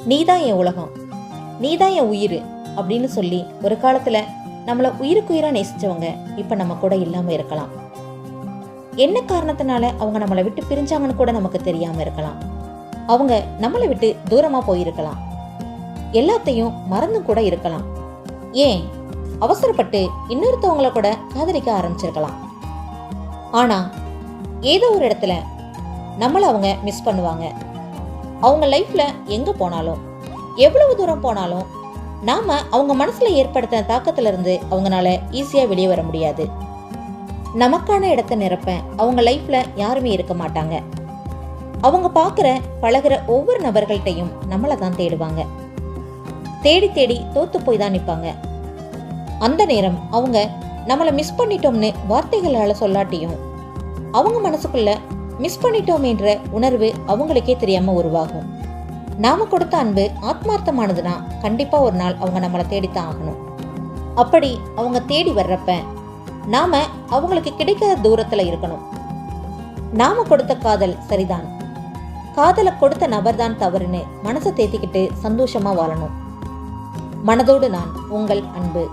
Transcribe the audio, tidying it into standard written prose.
நீதான் என் உலகம், நீதான் என் உயிர் அப்படின்னு சொல்லி ஒரு காலத்துல நம்மள உயிருக்குயிரா நேசிச்சவங்க இப்ப நம்ம கூட இல்லாம இருக்கலாம். என்ன காரணத்தினால அவங்க நம்மளை விட்டு பிரிஞ்சாங்கன்னு கூட நமக்கு தெரியாம இருக்கலாம். அவங்க நம்மளை விட்டு தூரமா போயிருக்கலாம். எல்லாத்தையும் மறந்தும் கூட இருக்கலாம். ஏன் அவசரப்பட்டு இன்னொருத்தவங்கள கூட காதலிக்க ஆரம்பிச்சிருக்கலாம். ஆனா ஏதோ ஒரு இடத்துல நம்மள அவங்க மிஸ் பண்ணுவாங்க. அவங்க லைஃப்ல எங்க போனாலும் எவ்வளவு தூரம் போனாலும் நாம அவங்க மனசுல ஏற்படுத்தின தாக்கத்துல இருந்து அவங்களால ஈஸியா வெளியே வர முடியாது. நமக்கான இடத்தை நிரப்ப அவங்க லைஃப்ல யாருமே இருக்க மாட்டாங்க. அவங்க பார்க்குற பழகுற ஒவ்வொரு நபர்கள்ட்டையும் நம்மளை தான் தேடுவாங்க. தேடி தேடி தோத்து போய் தான் நிற்பாங்க. அந்த நேரம் அவங்க நம்மளை மிஸ் பண்ணிட்டோம்னு வார்த்தைகளால சொல்லாட்டியும் அவங்க மனசுக்குள்ள மிஸ் பண்ணிட்டோமேன்ற உணர்வு அவங்களுக்கே தெரியாம உருவாகும். நாம கொடுத்த அன்பு ஆத்மார்த்தமானதுன்னா கண்டிப்பா ஒரு நாள் அவங்க நம்மளை தேடித்தான் ஆகணும். அப்படி அவங்க தேடி வர்றப்ப நாம அவங்களுக்கு கிடைக்காத தூரத்துல இருக்கணும். நாம கொடுத்த காதல் சரிதான், காதலை கொடுத்த நபர்தான் தவறுன்னு மனசை தேத்திக்கிட்டு சந்தோஷமா வாழணும். மனதோடு நான், உங்கள் அன்பு.